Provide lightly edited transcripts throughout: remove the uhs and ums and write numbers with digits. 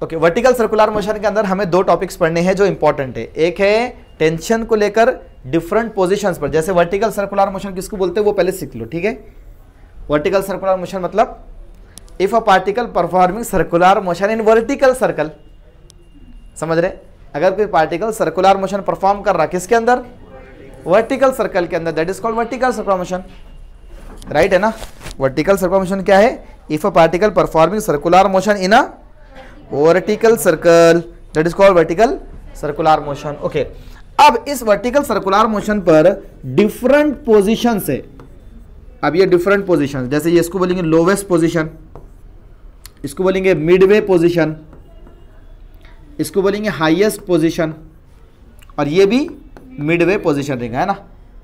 Okay, vertical circular motion के अंदर हमें दो टॉपिक्स पढ़ने हैं जो इंपॉर्टेंट है। एक है टेंशन को लेकर डिफरेंट पोजीशंस पर, जैसे वर्टिकल सर्कुलर मोशन किसको बोलते हैं वो पहले सीख लो, ठीक है। वर्टिकल सर्कुलर मोशन मतलब if a particle performing circular motion in vertical circle, समझ रहे, अगर कोई पार्टिकल सर्कुलर मोशन परफॉर्म कर रहा है किसके अंदर, वर्टिकल सर्कल के अंदर, that is called vertical circular motion, right है ना। वर्टिकल सर्कुलर मोशन क्या है, if a particle performing circular motion in a vertical circle, that is called vertical circular motion. Okay, अब इस वर्टिकल सर्कुलर मोशन पर different position है। अब ये डिफरेंट पोजीशन, जैसे ये इसको बोलेंगे लोवेस्ट पोजीशन, इसको बोलेंगे मिडवे पोजीशन, इसको बोलेंगे हाईएस्ट पोजीशन, और ये भी मिडवे पोजीशन रहेगा, है ना।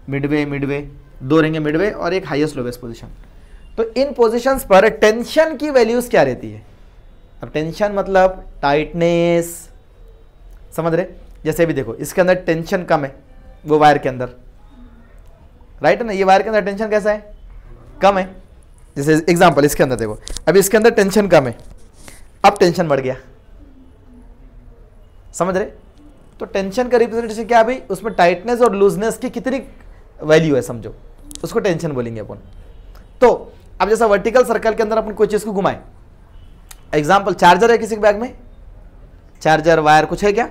मिडवे मिडवे दो रहेंगे, मिडवे और एक हाईएस्ट लोवेस्ट पोजीशन। तो इन पोजीशंस पर टेंशन की वैल्यूज क्या रहती है। अब टेंशन मतलब टाइटनेस, समझ रहे, जैसे अभी देखो इसके अंदर टेंशन कम है, वो वायर के अंदर, राइट है ना। ये वायर के अंदर टेंशन कैसा है, कम है। जैसे एग्जांपल इसके अंदर देखो, अभी इसके अंदर टेंशन कम है, अब टेंशन बढ़ गया, समझ रहे। तो टेंशन का रिप्रेजेंटेशन क्या है भाई, उसमें टाइटनेस और लूजनेस की कितनी वैल्यू है समझो, उसको टेंशन बोलेंगे अपन। तो अब जैसा वर्टिकल सर्कल के अंदर अपन कोई चीज को घुमाएं, एग्जांपल चार्जर है किसी के बैग में, चार्जर वायर कुछ है क्या,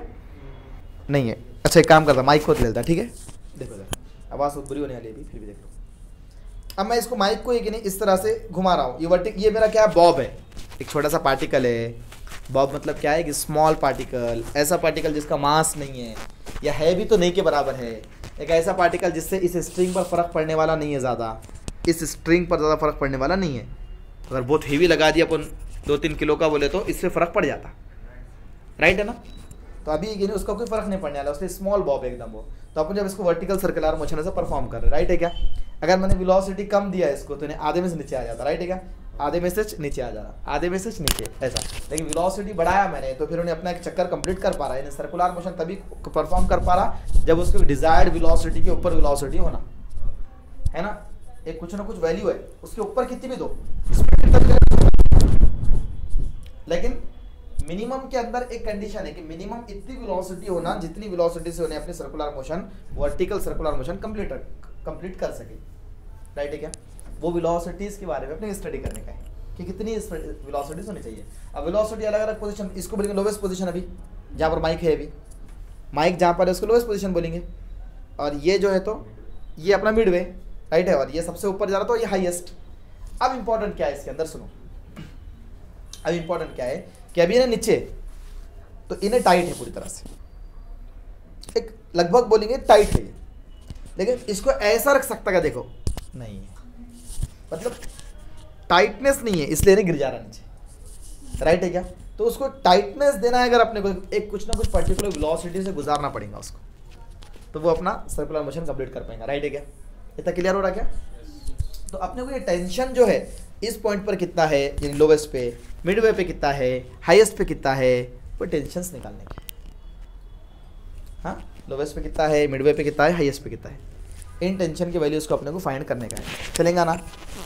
नहीं है। अच्छा एक काम करता, माइक को ले लेता, ठीक है। देखो आवाज बहुत बुरी होने वाली है अभी, फिर भी देख लो। अब मैं इसको माइक को एक नहीं इस तरह से घुमा रहा हूँ, ये मेरा क्या है, बॉब है, एक छोटा सा पार्टिकल है। बॉब मतलब क्या है कि स्मॉल पार्टिकल, ऐसा पार्टिकल जिसका मास नहीं है या है भी तो नहीं के बराबर है, एक ऐसा पार्टिकल जिससे इस स्ट्रिंग पर फर्क पड़ने वाला नहीं है, ज़्यादा इस स्ट्रिंग पर ज़्यादा फर्क पड़ने वाला नहीं है। अगर बहुत हेवी लगा दिया अपन 2-3 किलो का बोले तो इससे फर्क पड़ जाता, राइट है ना। तो अभी ये उसका कोई फर्क नहीं पड़ने वाला, उससे स्मॉल बॉब एकदम वो। तो अपन जब इसको वर्टिकल सर्कुलर मोशन से परफॉर्म कर रहे, राइट है क्या। अगर मैंने वेलोसिटी कम दिया इसको तो आधे में से नीचे आ जाता, राइट है क्या, आधे में से नीचे आ जा रहा, आधे में से नीचे ऐसा। लेकिन वेलोसिटी बढ़ाया मैंने तो फिर उन्हें अपना एक चक्कर कंप्लीट कर पा रहा है, सर्कुलर मोशन तभी परफॉर्म कर पा रहा जब उसको डिजायर्ड वेलोसिटी के ऊपर वेलोसिटी होना, है ना। एक कुछ ना कुछ वैल्यू है, उसके ऊपर कितनी भी दो, लेकिन मिनिमम के अंदर एक कंडीशन है कि मिनिमम इतनी वेलोसिटी होना जितनी वेलोसिटी से उन्हें अपने circular motion, vertical circular motion complete कर सके, राइट है क्या। वो वेलोसिटीज के बारे में अपने स्टडी करने का है कि कितनी वेलोसिटीज होनी चाहिए। अब वेलोसिटी अलग अलग पोजीशन, इसको बोलेंगे लोवेस्ट पोजीशन, अभी जहाँ पर माइक है, अभी माइक जहाँ पर है उसको लोवेस्ट पोजीशन बोलेंगे, और ये जो है तो ये अपना मिडवे, राइट है, और ये सबसे ऊपर जा रहा तो ये हाईएस्ट। अब इंपॉर्टेंट क्या है इसके अंदर सुनो, अब इंपॉर्टेंट क्या है कि अभी इन्हें नीचे तो इन्हें टाइट है पूरी तरह से, एक लगभग बोलेंगे टाइट है, लेकिन इसको ऐसा रख सकता क्या, देखो नहीं है, मतलब टाइटनेस नहीं है इसलिए नहीं गिर जा रहा नीचे, राइट है क्या। तो उसको टाइटनेस देना है अगर अपने को, एक कुछ ना कुछ पर्टिकुलर वेलोसिटी से गुजारना पड़ेगा उसको, तो वो अपना सर्कुलर मोशन कंप्लीट कर पाएगा, राइट है क्या। इतना क्लियर हो रहा क्या। तो अपने को ये टेंशन जो है इस पॉइंट पर कितना है, यानी लोवेस्ट पे, मिडवे पे कितना है, हाईएस्ट पे कितना है, वो टेंशंस निकालने के। हाँ, लोवेस्ट पे कितना है, मिडवे पे कितना है, हाईएस्ट पे कितना है, इन टेंशन की वैल्यूज को अपने को फाइंड करने का है, चलेगा ना।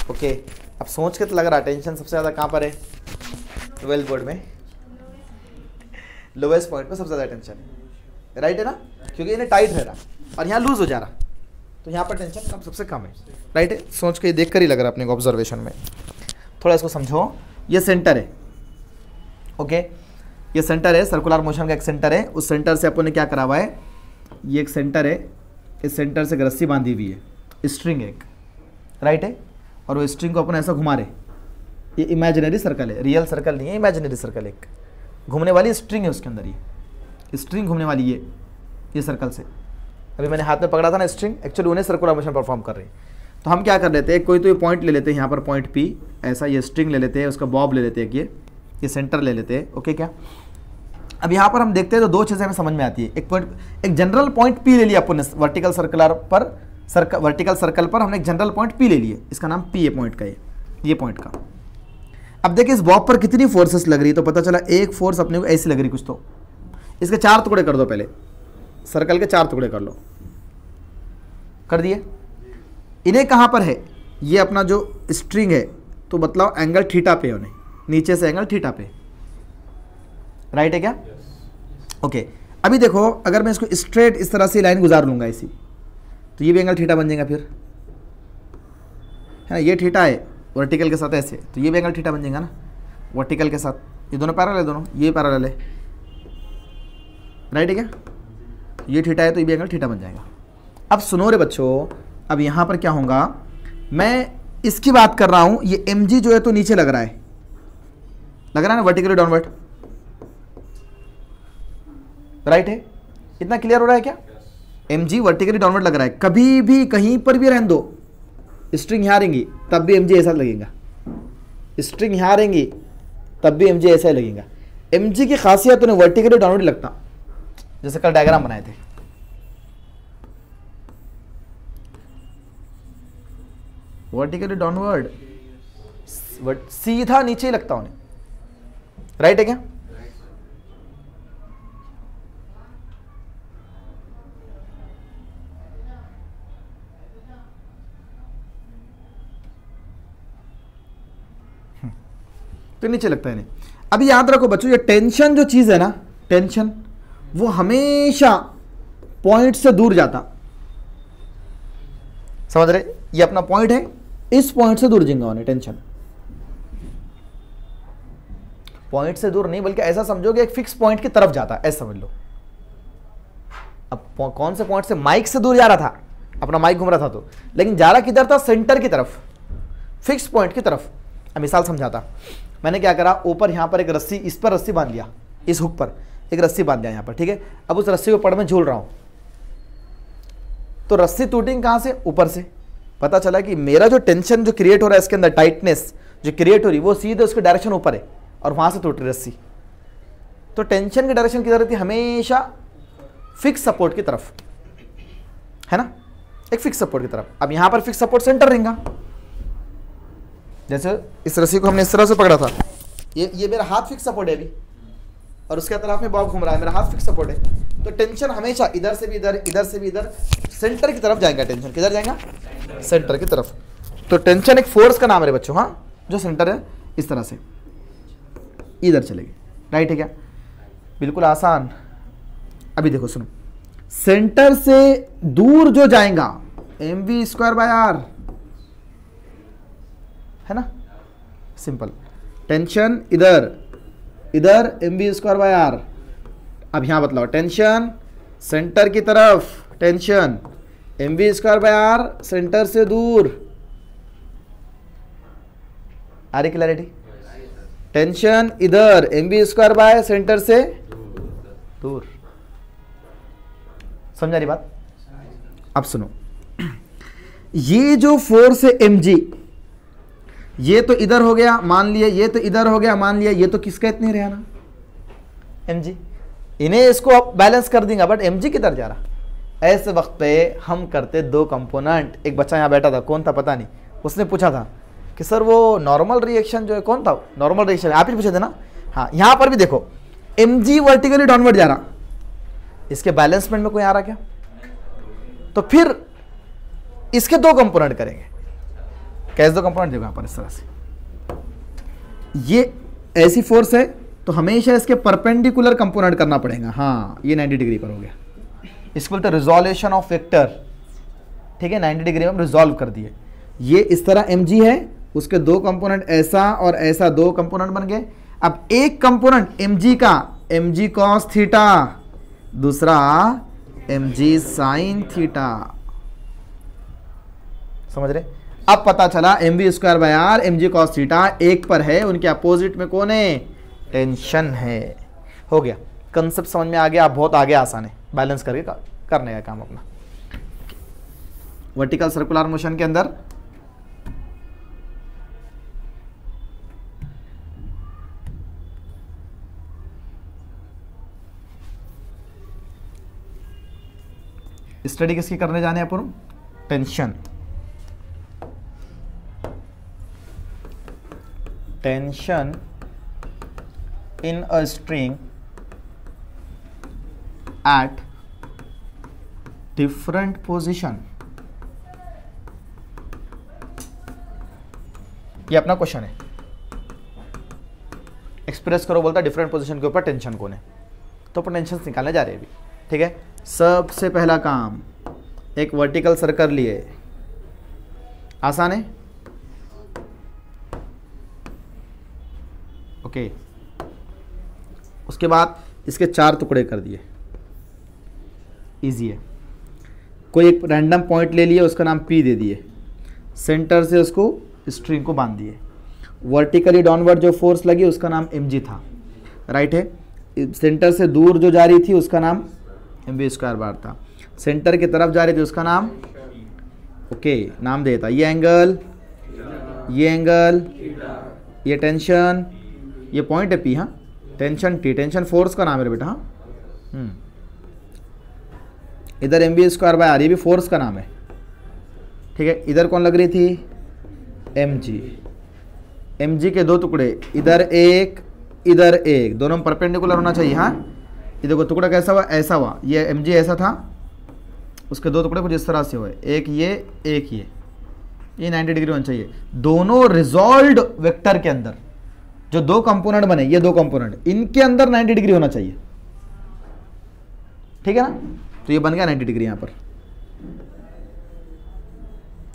ओके, अब सोच के तो लग रहा टेंशन सबसे ज़्यादा कहाँ पर है, 12th बोर्ड में लोवेस्ट पॉइंट पर सबसे ज़्यादा टेंशन है, राइट है ना, क्योंकि इन्हें टाइट रह रहा और यहाँ लूज हो जा रहा, तो यहाँ पर टेंशन कम सबसे कम है, राइट है। सोच के देख कर ही लग रहा अपने को ऑब्जर्वेशन में। थोड़ा इसको समझो, ये सेंटर है, ओके, ये सेंटर है, सर्कुलर मोशन का एक सेंटर है, उस सेंटर से अपन ने क्या करा हुआ है, ये एक सेंटर है, इस सेंटर से रस्सी बांधी हुई है, स्ट्रिंग एक, राइट है, और वो स्ट्रिंग को अपन ऐसा घुमा रहे, ये इमेजिनरी सर्कल है, रियल सर्कल नहीं है, इमेजिनरी सर्कल, एक घूमने वाली स्ट्रिंग है उसके अंदर, ये स्ट्रिंग घूमने वाली, ये सर्कल से अभी मैंने हाथ में पकड़ा था ना स्ट्रिंग, एक्चुअली उन्हें सर्कुलर मोशन परफॉर्म कर रही है। तो हम क्या कर लेते हैं, कोई तो ये पॉइंट ले लेते हैं, यहाँ पर पॉइंट पी, ऐसा ये स्ट्रिंग ले लेते हैं, उसका बॉब ले लेते हैं, ये सेंटर ले लेते हैं, ओके क्या। अब यहाँ पर हम देखते हैं तो दो चीज़ें हमें समझ में आती है, एक पॉइंट, एक जनरल पॉइंट पी ले लिया अपन ने वर्टिकल सर्कुलर पर, वर्टिकल सर्कल पर हमने एक जनरल पॉइंट पी ले लिए, इसका नाम पी है पॉइंट का, ये पॉइंट का। अब देखिए इस बॉब पर कितनी फोर्सेस लग रही है, तो पता चला एक फोर्स अपने को ऐसी लग रही कुछ, तो इसके 4 टुकड़े कर दो, पहले सर्कल के 4 टुकड़े कर लो, कर दिए। इन्हें कहाँ पर है, ये अपना जो स्ट्रिंग है, तो बतलाओ एंगल थीटा पे, उन्हें नीचे से एंगल थीटा पे, राइट है क्या? ओके अभी देखो, अगर मैं इसको स्ट्रेट इस तरह से लाइन गुजार लूंगा ऐसी, तो ये भी एंगल थीटा बन जाएगा फिर, है ना? ये थीटा है वर्टिकल के साथ ऐसे, तो ये भी एंगल थीटा बन जाएगा ना वर्टिकल के साथ। ये दोनों पैरेलल है, दोनों ये पैरेलल है, राइट है क्या? ये थीटा है तो ये भी एंगल थीटा बन जाएगा। अब सुनो रे बच्चों, अब यहाँ पर क्या होगा, मैं इसकी बात कर रहा हूँ, ये mg जो है तो नीचे लग रहा है, लग रहा है ना, वर्टिकली डाउनवर्ड, राइट है? इतना क्लियर हो रहा है क्या? mg वर्टिकली डाउनवर्ड लग रहा है। कभी भी कहीं पर भी रहने दो, स्ट्रिंग यहाँ रहेंगी तब भी mg ऐसा लगेगा, स्ट्रिंग यहाँ रहेंगी तब भी mg ऐसा ही लगेगा। mg की खासियत उन्हें वर्टिकली डाउनवर्ड लगता, जैसे कल डायग्राम बनाए थे, वर्टिकली डाउनवर्ड सीधा नीचे ही लगता उन्हें, राइट है क्या? तो नीचे लगता है नहीं। अभी याद रखो बच्चों, ये टेंशन जो चीज है ना, टेंशन वो हमेशा पॉइंट से दूर जाता, समझ रहे? ये अपना पॉइंट है, इस पॉइंट से दूर जाएगा उन्हें टेंशन, पॉइंट से दूर नहीं बल्कि ऐसा समझोगे एक फिक्स पॉइंट की तरफ जाता है, ऐसा समझ लो। अब कौन से पॉइंट से? माइक से दूर जा रहा था, अपना माइक घूम रहा था तो, लेकिन जा रहा किधर था? सेंटर की तरफ, फिक्स पॉइंट की तरफ। अब मिसाल समझाता, मैंने क्या करा, ऊपर यहाँ पर एक रस्सी, इस पर रस्सी बांध लिया, इस हुक पर एक रस्सी बांध दिया यहाँ पर, ठीक है? अब उस रस्सी को पड़ में झूल रहा हूँ, तो रस्सी टूटेगी कहाँ से? ऊपर से। पता चला कि मेरा जो टेंशन जो क्रिएट हो रहा है इसके अंदर, टाइटनेस जो क्रिएट हो रही, वो सीधे उसकी डायरेक्शन ऊपर है और वहाँ से टूट रही रस्सी। तो टेंशन की डायरेक्शन किधर रहती है? हमेशा फिक्स सपोर्ट की तरफ, है ना? एक फिक्स सपोर्ट की तरफ। अब यहाँ पर फिक्स सपोर्ट सेंटर रहेगा, जैसे इस रस्सी को हमने इस तरह से पकड़ा था, ये मेरा हाथ फिक्स सपोर्ट है अभी, और उसके तरफ में बॉब घूम रहा है, मेरा हाथ फिक्स सपोर्ट है। तो टेंशन हमेशा इधर से भी इधर, इधर से भी इधर, सेंटर की तरफ जाएगा। टेंशन किधर जाएगा? सेंटर की तरफ। तो टेंशन एक फोर्स का नाम है बच्चों, हाँ, जो सेंटर है इस तरह से इधर चलेगी, राइट है क्या? बिल्कुल आसान। अभी देखो सुनो, सेंटर से दूर जो जाएगा mv²/r, है ना? सिंपल। टेंशन इधर इधर mv²/r। अब यहां बतलाओ, टेंशन सेंटर की तरफ, टेंशन mv²/r सेंटर से दूर, आ रही क्लैरिटी? टेंशन इधर mv² सेंटर से दूर। समझा रही बात? अब सुनो, ये जो फोर्स है mg, ये तो इधर हो गया मान लिया, ये तो इधर हो गया मान लिया, ये तो किसका इतने रहा ना, mg। इन्हें इसको आप बैलेंस कर देंगे, बट mg किधर जा रहा? ऐसे वक्त पे हम करते दो कंपोनेंट। एक बच्चा यहाँ बैठा था, कौन था पता नहीं, उसने पूछा था कि सर वो नॉर्मल रिएक्शन जो है, कौन था नॉर्मल रिएक्शन? आप ही पूछे थे ना? हाँ, यहाँ पर भी देखो mg वर्टिकली डाउनवर्ड जा रहा, इसके बैलेंसमेंट में कोई आ रहा क्या? तो फिर इसके दो कंपोनेंट करेंगे। कैसे दो कंपोनेंट? देखो यहाँ पर इस तरह से, ये ऐसी फोर्स है तो हमेशा इसके परपेंडिकुलर कंपोनेंट करना पड़ेगा। हाँ, ये 90 डिग्री पर हो गया, इसको बोलते हैं रिजोल्यूशन ऑफ वेक्टर, ठीक है? 90 डिग्री में हम रिजॉल्व कर दिए। ये इस तरह mg है, उसके दो कंपोनेंट ऐसा और ऐसा, दो कंपोनेंट बन गए। अब एक कंपोनेंट mg का mg cos थीटा, दूसरा mg sin थीटा, समझ रहे? अब पता चला mv²/r mg cos थीटा एक पर है, उनके अपोजिट में कौन है? टेंशन है। हो गया, कंसेप्ट समझ में आ गया। आप बहुत आगे, आसान है, बैलेंस करके करने का काम अपना। वर्टिकल सर्कुलर मोशन के अंदर स्टडी किसकी करने जाने अपन? Tension. Tension in a string at different position, ये अपना क्वेश्चन है। एक्सप्रेस करो, बोलता डिफरेंट पोजीशन के ऊपर टेंशन कौन है, तो अपन टेंशन निकालने जा रहे हैं अभी, ठीक है। सबसे पहला काम, एक वर्टिकल सर्कल लिए, आसान है, ओके। उसके बाद इसके 4 टुकड़े कर दिए, इजी है। कोई एक रैंडम पॉइंट ले लिए, उसका नाम P दे दिए, सेंटर से उसको स्ट्रिंग को बांध दिए। वर्टिकली डाउनवर्ड जो फोर्स लगी उसका नाम mg था, राइट है। सेंटर से दूर जो जा रही थी उसका नाम mv² बार था, सेंटर की तरफ जा रही थी उसका नाम, ओके, नाम देता, ये एंगल, ये टेंशन, ये पॉइंट है P, हाँ, टेंशन T, टेंशन फोर्स का नाम है बेटा, हाँ। इधर mv² बाय r, ये भी फोर्स का नाम है, ठीक है। इधर कौन लग रही थी, mg के 2 टुकड़े, इधर एक, दोनों में परपेंडिकुलर होना चाहिए, हाँ। ये देखो टुकड़ा कैसा हुआ, ऐसा हुआ, ये mg ऐसा था, उसके 2 टुकड़े कुछ इस तरह से हुए, एक ये 90 डिग्री होना चाहिए। दोनों रिजॉल्व्ड वेक्टर के अंदर जो 2 कंपोनेंट बने, ये 2 कंपोनेंट, इनके अंदर 90 डिग्री होना चाहिए, ठीक है ना। तो ये बन गया 90 डिग्री यहाँ पर,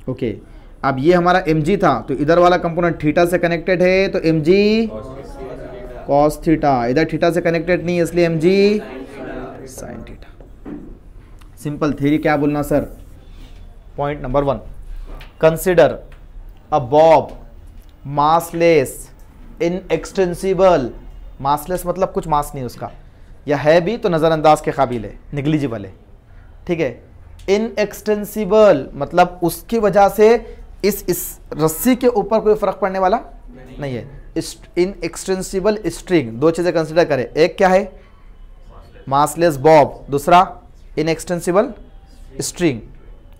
ओके। अब ये हमारा mg था, तो इधर वाला कंपोनेंट थीटा से कनेक्टेड है, तो mg cos थीटा, इधर थीटा से कनेक्टेड नहीं है, इसलिए mg sin theta. Simple theory क्या बोलना sir. Point number 1, consider a Bob massless inextensible, massless मतलब कुछ मास नहीं उसका, या है भी तो नज़रअंदाज के काबिल है, निग्लिजिबल है, ठीक है। इनएक्सटेंसिबल मतलब उसकी वजह से इस रस्सी के ऊपर कोई फर्क पड़ने वाला नहीं है। इनएक्सटेंसिबल स्ट्रिंग, 2 चीजें कंसिडर करें, एक क्या है मासलेस बॉब, दूसरा इनएक्सटेंसिबल स्ट्रिंग,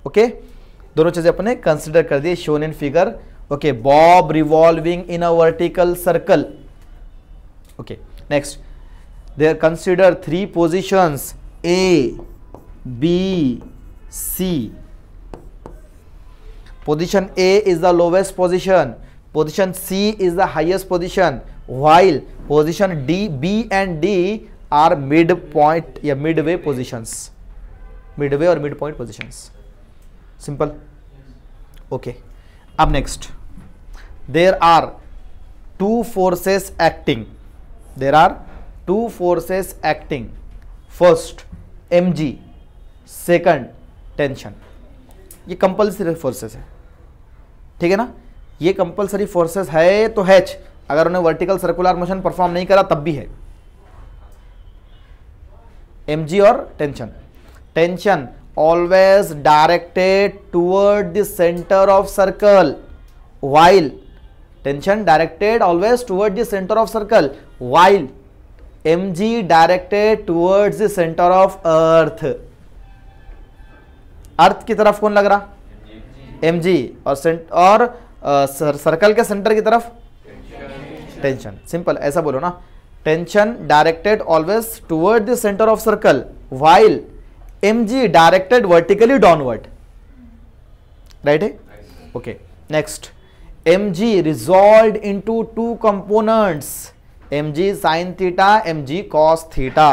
ओके। दोनों चीजें अपने कंसिडर कर दी, shown in figure, okay. Bob revolving in a vertical circle, okay. Next, there consider 3 positions A, B, C. Position A is the lowest position, position C is the highest position, while position D, B and D are midpoint या midway positions, midway और midpoint positions. Simple, okay. अब next, there are 2 forces acting. There are 2 forces acting. First mg, second tension. ये compulsory forces है, ठीक है ना। ये compulsory forces है तो H, अगर उन्हें वर्टिकल सर्कुलर मोशन परफॉर्म नहीं करा तब भी है, mg और tension. Tension always directed toward the centre of circle, while tension directed always toward the centre of circle, while mg directed towards the centre of earth. Earth की तरफ कौन लग रहा, mg, और सर्कल के सेंटर की तरफ टेंशन। सिंपल ऐसा बोलो ना, tension directed always toward the centre of circle, while mg directed vertically downward, right है, okay. Next, mg resolved into 2 components, mg sin theta, mg cos theta,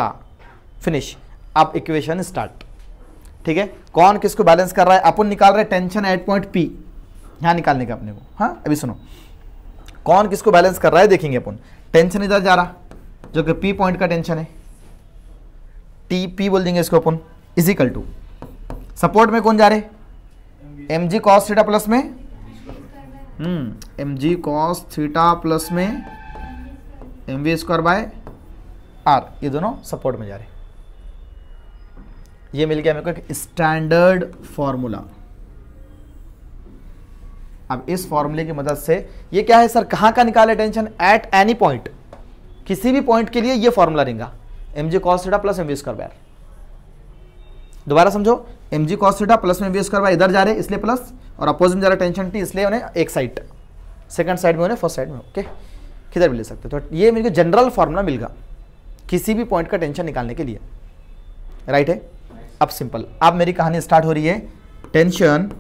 finish. अब equation start, ठीक है। कौन किसको balance कर रहा है, अपन निकाल रहे हैं टेंशन एट पॉइंट P, यहां निकालने का अपने को, हाँ। अभी सुनो, कौन किसको बैलेंस कर रहा है देखेंगे अपन। टेंशन इधर जा रहा, जो कि P पॉइंट का टेंशन है, TP बोल देंगे इसको अपन, इजिकल टू सपोर्ट में कौन जा रहे, mg cos थीटा प्लस में mg cos थीटा प्लस में mv² बाय r, ये दोनों सपोर्ट में जा रहे। ये मिल गया मेरे को एक स्टैंडर्ड फॉर्मूला। अब इस फॉर्मूले की मदद से, ये क्या है सर, कहां का निकाले टेंशन, एट एनी पॉइंट, किसी भी पॉइंट के लिए ये फॉर्मूला रहेगा, mg cos theta plus mv² by. दोबारा समझो, mg cos थीटा प्लस में mv² बाय, इधर जा रहे इसलिए प्लस, और अपोजिट में जा रहा टेंशन T, इसलिए उन्हें एक साइड, सेकंड साइड में उन्हें फर्स्ट साइड में, ओके, किधर भी ले सकते। तो ये मेरे को जनरल फॉर्मूला मिल गया किसी भी पॉइंट का टेंशन निकालने के लिए, राइट है। अब सिंपल, अब मेरी कहानी स्टार्ट हो रही है, टेंशन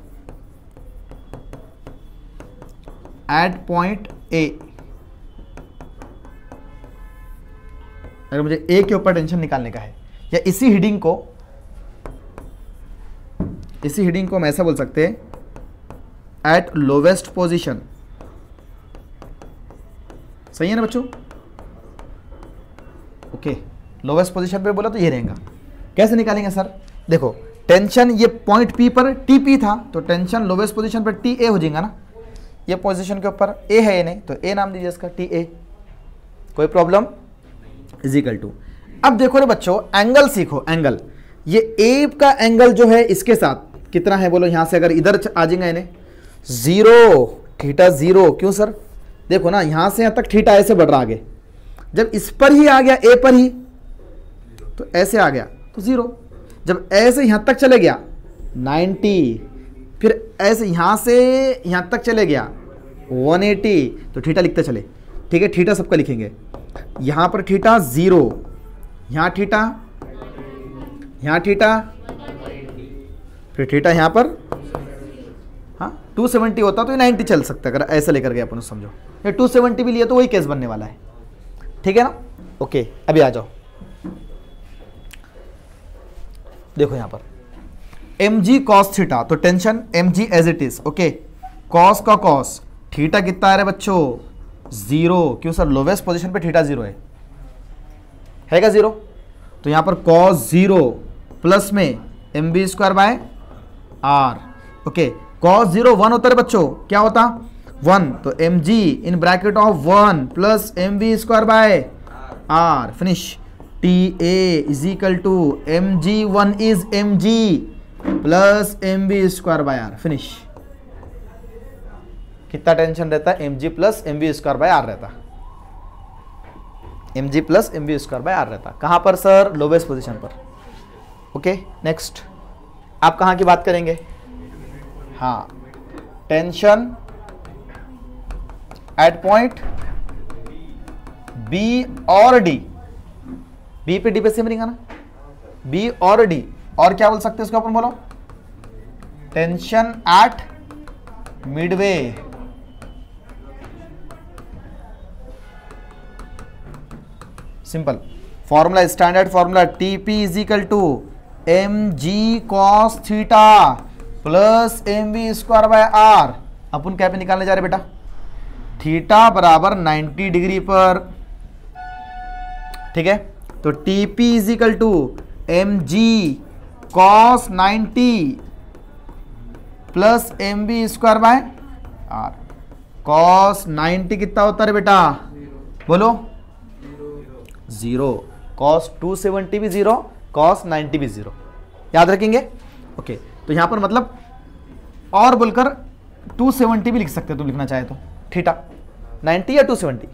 एट पॉइंट A अगर मुझे ए के ऊपर टेंशन निकालने का है, या इसी हेडिंग को हम ऐसा बोल सकते हैं एट लोवेस्ट पोजीशन। सही है ना बच्चों? ओके, लोवेस्ट पोजीशन पे बोला तो ये रहेगा। कैसे निकालेंगे सर? देखो टेंशन ये पॉइंट पी पर टी पी था, तो टेंशन लोवेस्ट पोजीशन पर टी ए हो जाएगा ना। ये पोजीशन के ऊपर ए है ये नहीं, तो ए नाम दीजिए इसका, टी ए। कोई प्रॉब्लम? इजिकल टू, अब देखो रे बच्चों एंगल सीखो। एंगल, ये ए का एंगल जो है इसके साथ कितना है बोलो? यहां से अगर इधर आ जाएगा इन्हें 0, थीटा 0। क्यों सर? देखो ना यहां से यहां तक थीटा ऐसे बढ़ रहा आगे, जब इस पर ही आ गया ए पर ही तो ऐसे आ गया तो 0, जब ऐसे यहां तक चले गया 90, फिर ऐसे यहां से यहां तक चले गया 180, तो थीटा लिखते चले। ठीक है, थीटा सबका लिखेंगे। यहां पर थीटा 0, यहां थीटा, यहां थीटा, फिर थीटा यहां पर, हाँ 270 होता तो ये 90 चल सकता है अगर ऐसा लेकर गए अपन, समझो ये 270 भी लिया तो वही केस बनने वाला है। ठीक है ना? ओके, अभी आ जाओ, देखो यहां पर mg cos थीटा, तो tension mg as it is. Okay, cos का cos, थीटा कितना आ रहा है बच्चों? 0। क्यों सर? लोवेस्ट पोजीशन पे थीटा 0 है क्या 0? तो यहां पर cos 0 प्लस में mb square by r। Okay, cos 0 1 होता है बच्चों, क्या होता? 1, तो mg in bracket of 1 plus mb square by r, finish. T A is equal to mg1 is mg plus mb square by r, finish. कितना tension रहता है? mg plus mb square by r रहता, mg plus mb square by r रहता। कहां पर सर? Lowest position पर। Okay, next आप कहां की बात करेंगे? हाँ, टेंशन एट पॉइंट बी और डी। बी पे डी पे सेम रहेगा ना, बी और डी। और क्या बोल सकते हैं इसको अपन? बोलो tension at midway. Simple formula, standard formula, T P is equal to mg cos theta plus mv square by r। अपन क्या पे निकालने जा रहे बेटा? थीटा बराबर 90 डिग्री पर। ठीक है, तो TP is equal to mg cos 90 plus mv square by r। cos 90 कितना होता है बेटा? बोलो 0। cos 270 भी 0, cos 90 भी 0, याद रखेंगे। ओके, तो यहां पर मतलब और बोलकर 270 भी लिख सकते हो तुम, लिखना चाहे तो। थीटा 90 या 270,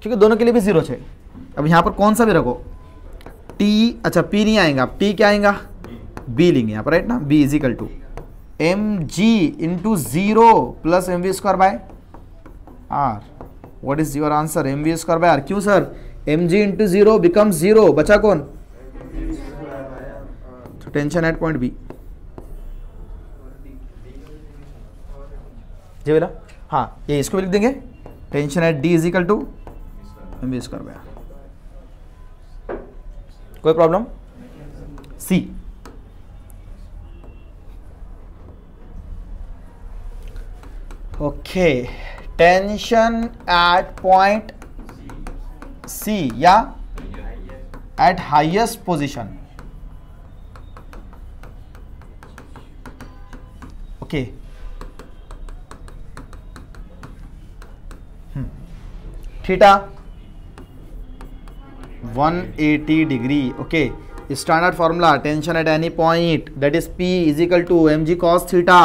क्योंकि दोनों के लिए भी 0 है। अब यहां पर कौन सा भी रखो, t, अच्छा p नहीं आएगा, अब t क्या आएगा? b लेंगे यहां पर, राइट ना। b is equal to mg into 0 plus mv square by r। What is your answer? mv square by r। क्यों सर? mg इंटू 0 बिकम 0, बचा कौन? तो टेंशन एट पॉइंट बी। जी बेटा, हाँ ये इसको भी लिख देंगे, tension at D is equal to mv square by r। कोई problem? C, okay, tension at point C या at highest position. Okay, theta 180 degree. Okay, standard formula, tension at any point that is P is equal to mg cos theta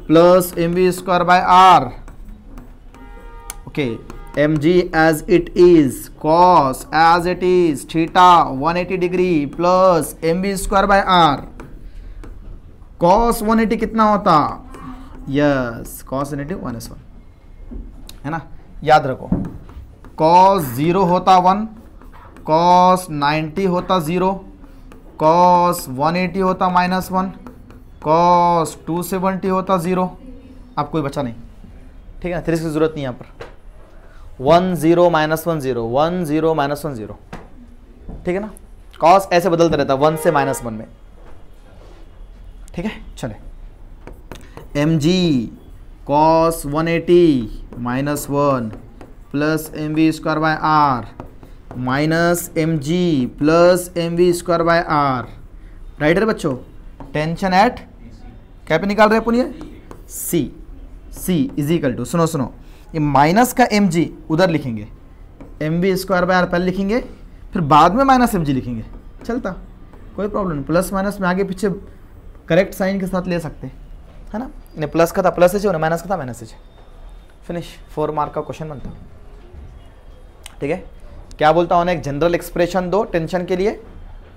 plus mv square by r। Okay, mg as it is, cos as it is, theta 180 degree plus mv square by r। cos 180 कितना होता? Yes, cos 180 1/1 है ना, याद रखो। cos 0 होता 1, cos 90 होता 0, cos 180 होता -1, cos 270 होता 0। अब कोई बचा नहीं, ठीक है ना, 3 की जरूरत नहीं यहाँ पर। 1 0 -1 0 1 0 -1 0, ठीक है ना। कॉस ऐसे बदलता रहता है 1 से -1 में, ठीक है। चले mg cos 180 -1 plus mv² minus mg plus mv²/r, right है बच्चों। टेंशन एट क्या पे निकाल रहे हैं अपन ये c इज इक्वल टू, सुनो ये माइनस का mg उधर लिखेंगे, mv² पहले लिखेंगे, फिर बाद में माइनस mg लिखेंगे, चलता कोई प्रॉब्लम नहीं। प्लस माइनस में आगे पीछे करेक्ट साइन के साथ ले सकते है ना। इन्हें प्लस का था प्लस एच, माइनस का था माइनस एच, फिनिश। 4 मार्क का क्वेश्चन बनता, ठीक है। क्या बोलता हूँ, एक जनरल एक्सप्रेशन दो टेंशन के लिए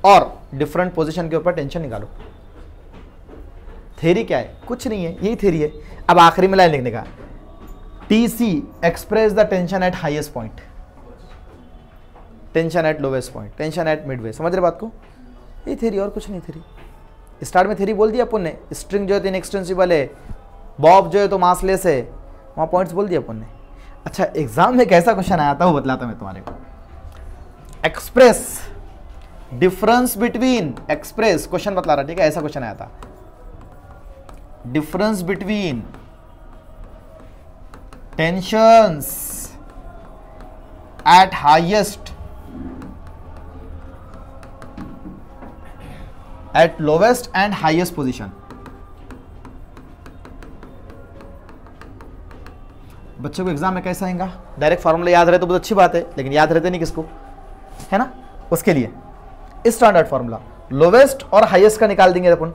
और डिफरेंट पोजीशन के ऊपर टेंशन निकालो। थ्योरी क्या है, कुछ नहीं है, यही थ्योरी है। अब आखिरी में लाइन लिखने का, TC express the tension eight highest point, tension eight lowest point, tension at Midway, समझ रहे बात को। ये थ्योरी और कुछ नहीं। थ्योरी स्टार्ट में थ्योरी बोल दिया अपन ने, स्ट्रिंग जो है तो इनएक्सटेंसिबल है, बॉब जो है तो मासलेस है, वहाँ पॉइंट्स बोल दिया अपन ने। अच्छा एग्जाम में कैसा क्वेश्चन आया था वो बतलाता मैं तुम्हारे को। Express difference between, express question बतला रहा, ठीक है, ऐसा क्वेश्चन आया था। Difference between tensions eight highest eight lowest and highest position. बच्चों को एग्जाम में कैसा आएगा, डायरेक्ट फॉर्मूला याद रहे तो बहुत अच्छी बात है, लेकिन याद रहते नहीं किसको, है ना। उसके लिए स्टैंडर्ड फॉर्मूला लोवेस्ट और हाईएस्ट का निकाल देंगे अपन।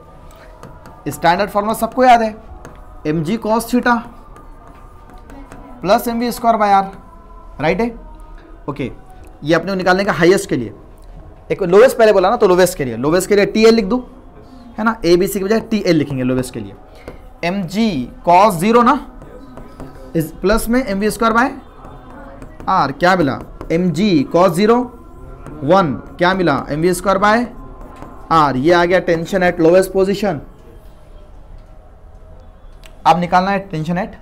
स्टैंडर्ड फॉर्मूला सबको याद है, mg cos theta plus mv²/r, right है। ओके, ये अपने को निकालने का हाईएस्ट के लिए। एक लोवेस्ट पहले बोला ना, तो लोवेस्ट के लिए TL लिख दूं, है ना, ABC की बजाय TL लिखेंगे लोवेस्ट के लिए। mg cos 0 ना, इस प्लस में mv²/r क्या मिला, mg cos 0 1 क्या मिला, mv²/r, ये आ गया टेंशन एट लोवेस्ट पोजीशन। अब निकालना है टेंशन एट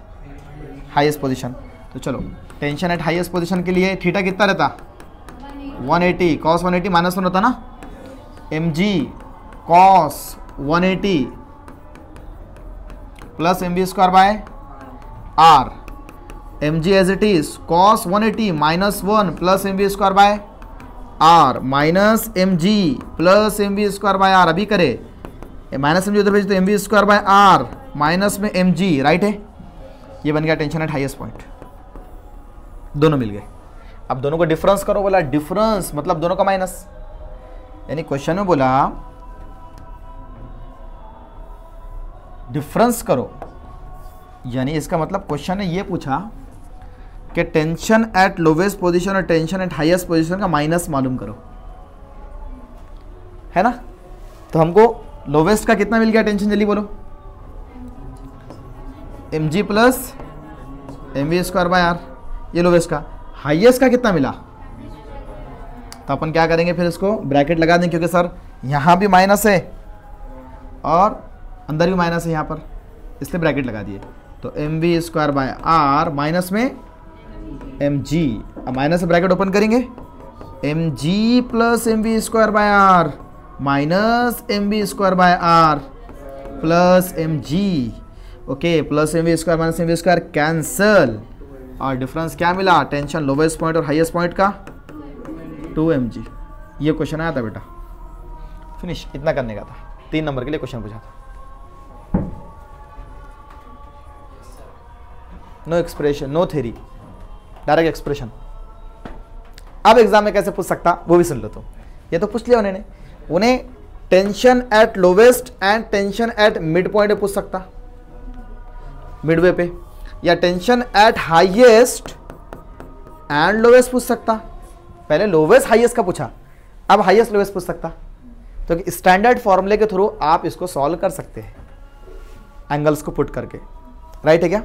हाईएस्ट पोजीशन। तो चलो टेंशन एट हाईएस्ट पोजीशन के लिए थीटा कितना रहता, 180 cos 180 -1 होता ना, mg cos 180 plus mv²/r, mg as it is cos 180 -1 plus mv²/r minus mg plus mv²/r। अभी करे माइनस mg उधर भेज तो mv²/r माइनस में mg, राइट है। ये बन गया टेंशन एट हाईएस्ट पॉइंट, दोनों मिल गए। अब दोनों को डिफरेंस करो, बोला डिफरेंस मतलब दोनों का माइनस, यानी क्वेश्चन में बोला डिफरेंस करो, यानी इसका मतलब क्वेश्चन ने ये पूछा कि टेंशन एट लोवेस्ट पोजीशन और टेंशन एट हाईएस्ट पोजीशन का माइनस मालूम करो, है ना। तो हमको लोवेस्ट का कितना मिल गया टेंशन, जल्दी बोलो, mg प्लस mv²/r, ये लोवेस्ट का। हाईएस्ट का कितना मिला, तो अपन क्या करेंगे, फिर इसको ब्रैकेट लगा देंगे, क्योंकि सर यहाँ भी माइनस है और अंदर भी माइनस है यहाँ पर, इसलिए ब्रैकेट लगा दिए। तो mv²/r माइनस में mg, अब माइनस से ब्रैकेट ओपन करेंगे, mg plus mv²/r minus mv²/r plus mg, okay, plus mv² minus mv² cancel, और डिफरेंस क्या मिला, टेंशन लोवेस्ट पॉइंट और हाईएस्ट पॉइंट का 2mg। ये क्वेश्चन आया था बेटा, फिनिश। इतना करने का था, 3 नंबर के लिए क्वेश्चन पूछा था। No expression, no theory, direct expression. अब एग्जाम में कैसे पूछ सकता वो भी सुन लो। तो ये तो पूछ लिया उन्होंने, उन्हें tension eight lowest and tension at mid point पे पूछ सकता, मिडवे पे, या tension eight highest and lowest पूछ सकता। पहले लोवेस्ट हाईएस्ट का पूछा, अब हाईएस्ट लोवेस्ट पूछ सकता। तो स्टैंडर्ड फॉर्मूले के थ्रू आप इसको सॉल्व कर सकते हैं, एंगल्स को पुट करके, राइट है क्या।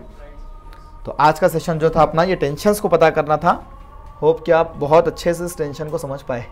तो आज का सेशन जो था अपना, ये टेंशंस को पता करना था। होप कि आप बहुत अच्छे से इस टेंशन को समझ पाए।